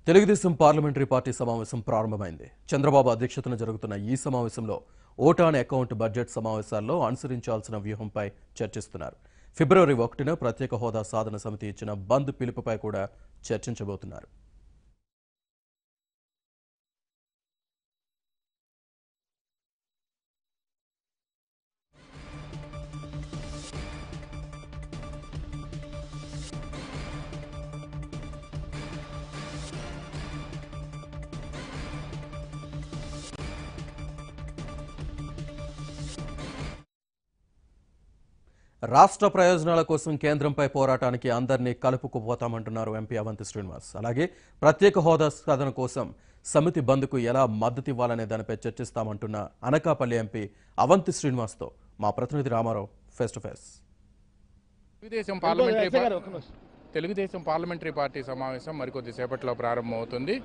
Telugu Desam parliamentary party సమావేశం ప్రారంభమైంది. చంద్రబాబు అధ్యక్షతన జరుగుతున్న ఈ సమావేశంలో ఓట్ ఆన్ అకౌంట్ బడ్జెట్ సమావేశాల్లో అనుసరించాల్సిన వ్యూహంపై చర్చిస్తున్నారు. ఫిబ్రవరి 1న ప్రత్యేక హోదా సాధన సమితి ఇచ్చిన బంద్ పిలుపుపై కూడా చర్చించబోతున్నారు. రాష్ట్ర ప్రయోజనాల కోసం కేంద్రంపై పోరాటానికి అందరినీ కలుపుకుపోతామంటున్నారు ఎంపీ అవంతి శ్రీనివాస్. అలాగే ప్రత్యేక హోదా సాధన కోసం సమితి బంద్కు ఎలా మద్దతు ఇవ్వాలనే దానిపై చర్చిస్తామంటున్న అనకాపల్లి ఎంపీ అవంతి శ్రీనివాస్తో మా ప్రతినిధి Ramarao face to face. Telugudesam parliamentary party సమావేశం మరికొద్ది సేపట్లో ప్రారంభమవుతుంది.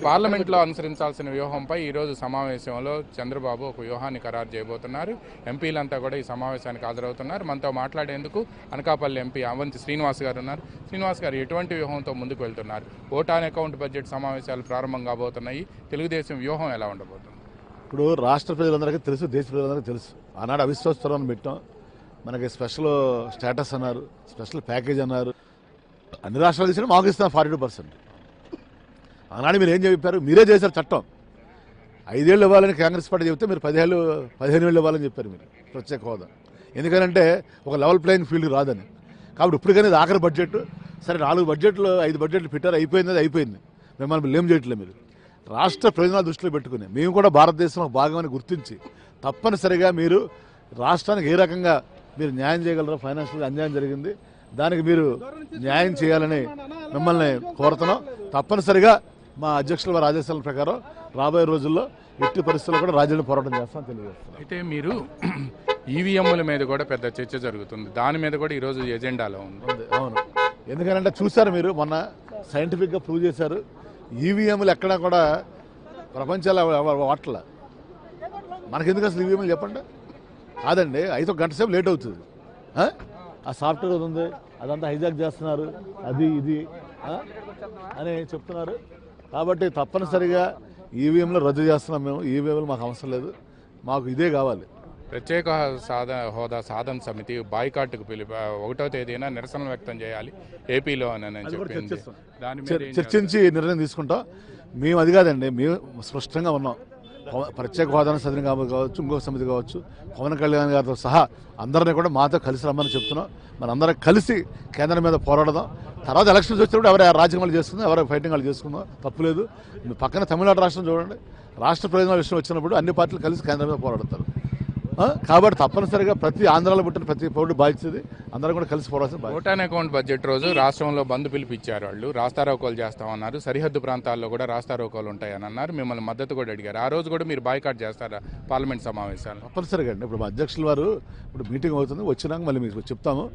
పార్లమెంట్లో అనుసరించాల్సిన వ్యూహంపై ఈరోజు సమావేశంలో చంద్రబాబు ఒక వ్యూహాన్ని ఖరారు చేయబోతున్నారు. ఎంపీలంతా కూడా ఈ సమావేశానికి హాజరవుతున్నారు. మనతో మాట్లాడేందుకు అనకాపల్లి ఎంపీ అవంతి శ్రీనివాస్ గారు ఉన్నారు. శ్రీనివాస్ గారు, ఎటువంటి వ్యూహంతో ముందుకు వెళ్తున్నారు? ఓట్ ఆన్ అకౌంట్ బడ్జెట్ సమావేశాలు ప్రారంభం కాబోతున్నాయి. తెలుగుదేశం వ్యూహం ఎలా ఉండబోతుంది? ఇప్పుడు రాష్ట్ర ప్రజలందరికీ తెలుసు, దేశ ప్రజలందరికీ తెలుసు. ఆనాడు అవిశ్వాస తీర్మానం పెట్టాం, మనకి స్పెషల్ స్టేటస్ అన్నారు, స్పెషల్ ప్యాకేజ్ అన్నారు. అన్ని రాష్ట్రాలు చేసినా మాకు ఇస్తాం 42%. ఆనాడు మీరు ఏం చెప్పారు? మీరే చేశారు చట్టం. 5 ఏళ్ళు ఇవ్వాలని కాంగ్రెస్ పార్టీ చెప్తే మీరు 15 ఏళ్ళు ఇవ్వాలని చెప్పారు మీరు ప్రత్యేక హోదా. ఎందుకంటే ఒక లెవెల్ ప్లేయింగ్ ఫీల్డ్ రాదని. కాబట్టి ఇప్పటికైనా ఇది ఆఖరి బడ్జెట్. సరే 4 బడ్జెట్లు 5 బడ్జెట్లు పెట్టారు, అయిపోయింది. మిమ్మల్ని బ్లేమ్ చేయట్లేదు. మీరు రాష్ట్ర ప్రయోజనాలు దృష్టిలో పెట్టుకుని మేము కూడా భారతదేశంలో భాగమని గుర్తించి తప్పనిసరిగా మీరు రాష్ట్రానికి ఏ రకంగా మీరు న్యాయం చేయగలరో, ఫైనాన్షియల్ అన్యాయం జరిగింది, దానికి మీరు న్యాయం చేయాలని మిమ్మల్ని కోరుతున్నాం. తప్పనిసరిగా మా అధ్యక్షుల వారి ఆదేశాల ప్రకారం రాబోయే రోజుల్లో ఎట్టి పరిస్థితుల్లో కూడా రాజ్యాంగ పోరాటం చేస్తామని తెలియజేస్తున్నాం. అయితే మీరు ఈవీఎంల మీద కూడా పెద్ద చర్చ జరుగుతుంది, దాని మీద కూడా ఈరోజు ఎజెండాలో ఉంది. అవును, ఎందుకంటే చూశారు మీరు, మొన్న సైంటిఫిక్గా ప్రూవ్ చేశారు. ఈవీఎంలు ఎక్కడా కూడా ప్రపంచాల వాట్ల మనకెందుకు అసలు ఈవీఎంలు చెప్పండి. కాదండి, అయితే 1 గంట సేపు లేట్ అవుతుంది. ఆ సాఫ్ట్వేర్ ఉంది, అదంతా హైజాక్ చేస్తున్నారు, అది ఇది అని చెప్తున్నారు. కాబట్టి తప్పనిసరిగా ఈవీఎంలు రద్దు చేస్తున్నాం. మేము ఈవీఎంలు మాకు అవసరం లేదు, మాకు ఇదే కావాలి. ప్రత్యేక హోదా సాధన సమితి బాయ్కాట్కు పిలుపు 1వ తేదీన నిరసన వ్యక్తం చేయాలి ఏపీలో అని చెప్పింది. దాని మీద చర్చించి నిర్ణయం తీసుకుంటాం. మేము అది కాదండి, మేము స్పష్టంగా ఉన్నాం. ప్రత్యేక హోదాను సదనం కావచ్చు, ఇంకొక సమితి కావచ్చు, పవన్ కళ్యాణ్ గారితో సహా అందరినీ కూడా మాతో కలిసి రమ్మని చెప్తున్నాం. మనందరం కలిసి కేంద్రం మీద పోరాడదాం. తర్వాత ఎలక్షన్స్ వచ్చినప్పుడు ఎవరు రాజకీయాలు చేసుకుందాం, ఎవరు ఫైటింగ్ వాళ్ళు చేసుకుందాం, తప్పులేదు. పక్కన తమిళనాడు రాష్ట్రం చూడండి, రాష్ట్ర ప్రయోజనాల విషయం వచ్చినప్పుడు అన్ని పార్టీలు కలిసి కేంద్రం మీద పోరాడతారు. కాబట్టి తప్పనిసరిగా ప్రతి ఆంధ్రాలో పుట్టిన ప్రతి పౌరుడు బాధ్యతది, అందరూ కూడా కలిసి పోరాడాల్సిన బాధ్యత. ఓట్ ఆన్ అకౌంట్ బడ్జెట్ రోజు రాష్ట్రంలో బంద్ పిలిపిచ్చారు. వాళ్ళు రాస్తారోకోలు చేస్తామన్నారు. సరిహద్దు ప్రాంతాల్లో కూడా రాస్తారోకోలు ఉంటాయని అన్నారు. మిమ్మల్ని మద్దతు కూడా అడిగారు. ఆ రోజు కూడా మీరు బాయ్కాట్ చేస్తారా పార్లమెంట్ సమావేశాలు? తప్పనిసరిగా అండి. ఇప్పుడు మా అధ్యక్షుల వారు ఇప్పుడు మీటింగ్ అవుతుంది, వచ్చినాక మళ్ళీ మీకు చెప్తాము.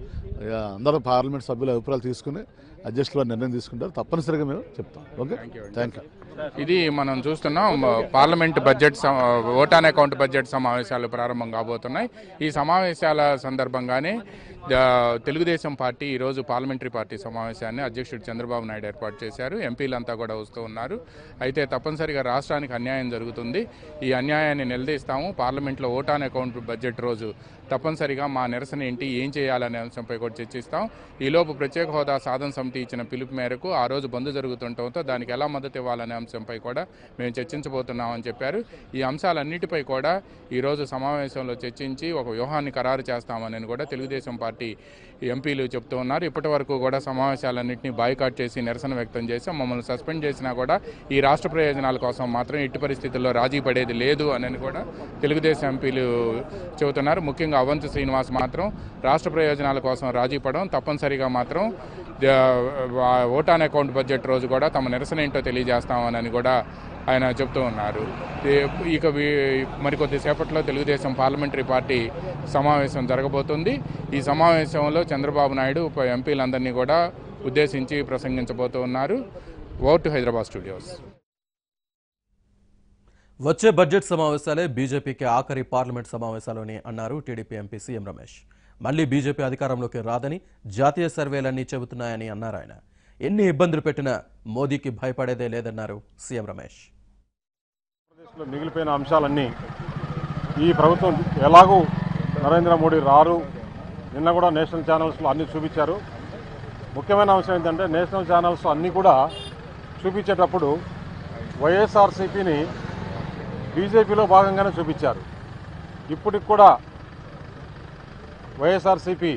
అందరూ పార్లమెంట్ సభ్యుల అభిప్రాయాలు తీసుకుని అధ్యక్షుల వారు నిర్ణయం తీసుకుంటారు. తప్పనిసరిగా మేము చెప్తాం. Okay, thank you. ఇది మనం చూస్తున్నాం, parliament budget vote on account budget సమావేశాలు ప్రారంభం కాబోతున్నాయి. ఈ సమావేశాల సందర్భంగానే తెలుగుదేశం పార్టీ ఈరోజు పార్లమెంటరీ పార్టీ సమావేశాన్ని అధ్యక్షుడు చంద్రబాబు నాయుడు ఏర్పాటు చేశారు. ఎంపీలంతా కూడా వస్తూ ఉన్నారు. అయితే తప్పనిసరిగా రాష్ట్రానికి అన్యాయం జరుగుతుంది, ఈ అన్యాయాన్ని నిలదీస్తాము. పార్లమెంట్లో ఓట్ ఆన్ అకౌంట్ బడ్జెట్ రోజు తప్పనిసరిగా మా నిరసన ఏంటి, ఏం చేయాలనే అంశంపై కూడా చర్చిస్తాం. ఈలోపు ప్రత్యేక హోదా సాధన సమితి ఇచ్చిన పిలుపు మేరకు ఆ రోజు బంద్ జరుగుతుండటంతో దానికి ఎలా మద్దతు ఇవ్వాలనే అంశంపై కూడా మేము చర్చించబోతున్నామని చెప్పారు. ఈ అంశాలన్నిటిపై కూడా ఈరోజు సమావేశంలో చర్చించి ఒక వ్యూహాన్ని ఖరారు చేస్తామని కూడా తెలుగుదేశం పార్టీ ఎంపీలు చెప్తూ ఉన్నారు. ఇప్పటి వరకు కూడా సమావేశాలన్నింటినీ బాయ్కాట్ చేసి నిరసన వ్యక్తం చేసి మమ్మల్ని సస్పెండ్ చేసినా కూడా ఈ రాష్ట్ర ప్రయోజనాల కోసం మాత్రం ఎట్టి పరిస్థితుల్లో రాజీ పడేది లేదు అని కూడా తెలుగుదేశం ఎంపీలు చెబుతున్నారు. ముఖ్యంగా అవంతి శ్రీనివాస్ మాత్రం రాష్ట్ర ప్రయోజనాల కోసం రాజీ పడడం, తప్పనిసరిగా మాత్రం ఓట్ ఆన్ అకౌంట్ బడ్జెట్ రోజు కూడా తమ నిరసన ఏంటో తెలియజేస్తామని కూడా ఆయన చెప్తూ ఉన్నారు. ఇక మరికొద్ది సేపట్లో తెలుగుదేశం పార్లమెంటరీ పార్టీ సమావేశం జరగబోతుంది. ఈ సమావేశంలో చంద్రబాబు నాయుడు ఎంపీలందరినీ కూడా ఉద్దేశించి ప్రసంగించబోతూ ఉన్నారు. Vote to Hyderabad studios. వచ్చే బడ్జెట్ సమావేశాలే బీజేపీకి ఆఖరి పార్లమెంట్ సమావేశాలని అన్నారు టీడీపీ ఎంపీ సీఎం రమేష్. మళ్లీ బీజేపీ అధికారంలోకి రాదని జాతీయ సర్వేలన్నీ చెబుతున్నాయని అన్నారు ఆయన. ఎన్ని ఇబ్బందులు పెట్టినా మోదీకి భయపడేదే లేదన్నారు సీఎం రమేష్. ఆంధ్రప్రదేశ్లో మిగిలిపోయిన అంశాలన్నీ ఈ ప్రభుత్వం ఎలాగూ నరేంద్ర మోడీ రారు, నిన్న కూడా నేషనల్ ఛానల్స్లో అన్నీ చూపించారు. ముఖ్యమైన అంశం ఏంటంటే నేషనల్ ఛానల్స్ అన్నీ కూడా చూపించేటప్పుడు వైఎస్ఆర్సీపీని బీజేపీలో భాగంగానే చూపించారు. ఇప్పటికి కూడా వైఎస్ఆర్సీపీ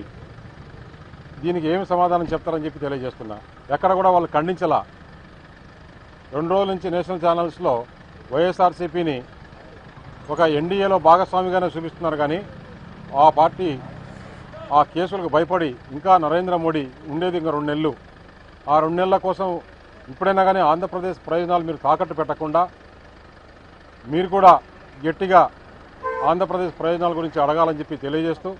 దీనికి ఏమి సమాధానం చెప్తారని చెప్పి తెలియజేస్తున్నా. ఎక్కడ కూడా వాళ్ళు ఖండించలా. 2 రోజుల నుంచి నేషనల్ ఛానల్స్లో వైఎస్ఆర్సీపీని ఒక ఎన్డీఏలో భాగస్వామిగానే చూపిస్తున్నారు. కానీ ఆ పార్టీ ఆ కేసులకు భయపడి ఇంకా నరేంద్ర మోడీ ఉండేది ఇంకా 2 నెలలు. ఆ 2 నెలల కోసం ఇప్పుడైనా కానీ ఆంధ్రప్రదేశ్ ప్రయోజనాలు మీరు తాకట్టు పెట్టకుండా మీరు కూడా గట్టిగా ఆంధ్రప్రదేశ్ ప్రయోజనాల గురించి అడగాలని చెప్పి తెలియజేస్తూ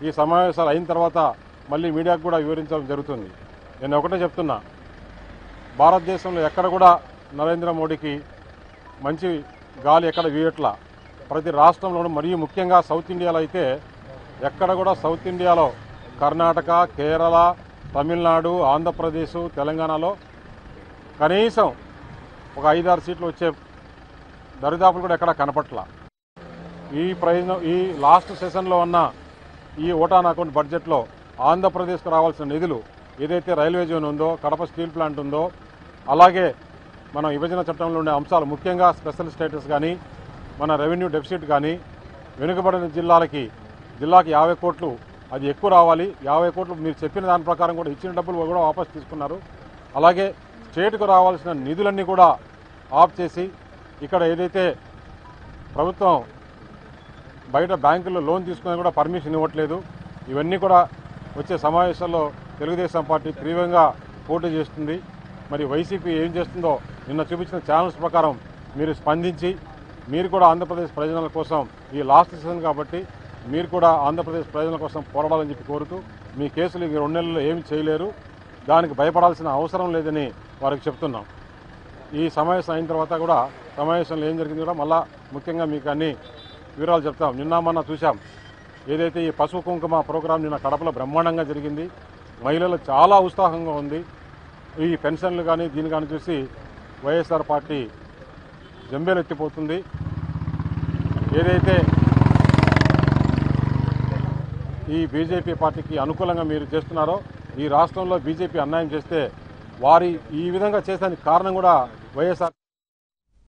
ఈ సమావేశాలు అయిన తర్వాత మళ్ళీ మీడియాకు కూడా వివరించడం జరుగుతుంది. నేను ఒకటే చెప్తున్నా, భారతదేశంలో ఎక్కడ కూడా నరేంద్ర మోడీకి మంచి గాలి ఎక్కడ వీయట్లా. ప్రతి రాష్ట్రంలోనూ మరియు ముఖ్యంగా సౌత్ ఇండియాలో అయితే ఎక్కడ కూడా సౌత్ ఇండియాలో కర్ణాటక, కేరళ, తమిళనాడు, ఆంధ్రప్రదేశ్, తెలంగాణలో కనీసం ఒక 5-6 సీట్లు వచ్చే దరిదాపులు కూడా ఎక్కడ కనపట్లా. ఈ లాస్ట్ సెషన్లో ఉన్న ఈ ఓటాన్ అకౌంట్ బడ్జెట్లో ఆంధ్రప్రదేశ్కు రావాల్సిన నిధులు ఏదైతే రైల్వే జోన్ ఉందో, కడప స్టీల్ ప్లాంట్ ఉందో, అలాగే మన విభజన చట్టంలో ఉండే అంశాలు ముఖ్యంగా స్పెషల్ స్టేటస్ కానీ, మన రెవెన్యూ డెఫిసిట్ కానీ, వెనుకబడిన జిల్లాకి 50 కోట్లు అది ఎక్కువ రావాలి. 50 కోట్లు మీరు చెప్పిన దాని ప్రకారం కూడా ఇచ్చిన డబ్బులు కూడా వాపసు తీసుకున్నారు. అలాగే స్టేట్కు రావాల్సిన నిధులన్నీ కూడా ఆఫ్ చేసి ఇక్కడ ఏదైతే ప్రభుత్వం బయట బ్యాంకుల్లో లోన్ తీసుకుని కూడా పర్మిషన్ ఇవ్వట్లేదు. ఇవన్నీ కూడా వచ్చే సమావేశాల్లో తెలుగుదేశం పార్టీ తీవ్రంగా పోటీ చేస్తుంది. మరి వైసీపీ ఏం చేస్తుందో నిన్న చూపించిన ఛానల్స్ ప్రకారం మీరు స్పందించి మీరు కూడా ఆంధ్రప్రదేశ్ ప్రయోజనాల కోసం ఈ లాస్ట్ సీజన్ కాబట్టి మీరు కూడా ఆంధ్రప్రదేశ్ ప్రయోజనాల కోసం పోరాడాలని చెప్పి కోరుతూ మీ కేసులు ఈ 2 నెలల్లో ఏమి చేయలేరు, దానికి భయపడాల్సిన అవసరం లేదని వారికి చెప్తున్నాం. ఈ సమావేశం అయిన తర్వాత కూడా సమావేశంలో ఏం జరిగింది కూడా మళ్ళా ముఖ్యంగా మీకు అన్ని వివరాలు చెప్తాం. నిన్న మొన్న చూసాం ఏదైతే ఈ పసుపు కుంకుమ ప్రోగ్రాం నిన్న కడపలో బ్రహ్మాండంగా జరిగింది. మహిళలు చాలా ఉత్సాహంగా ఉంది. ఈ పెన్షన్లు కానీ దీన్ని కానీ చూసి వైఎస్ఆర్ పార్టీ జంబేలెత్తిపోతుంది. ఏదైతే ఈ బీజేపీ పార్టీకి అనుకూలంగా మీరు చేస్తున్నారో, ఈ రాష్ట్రంలో బీజేపీ అన్యాయం చేస్తే వారి ఈ విధంగా చేసేదానికి కారణం కూడా వైఎస్ఆర్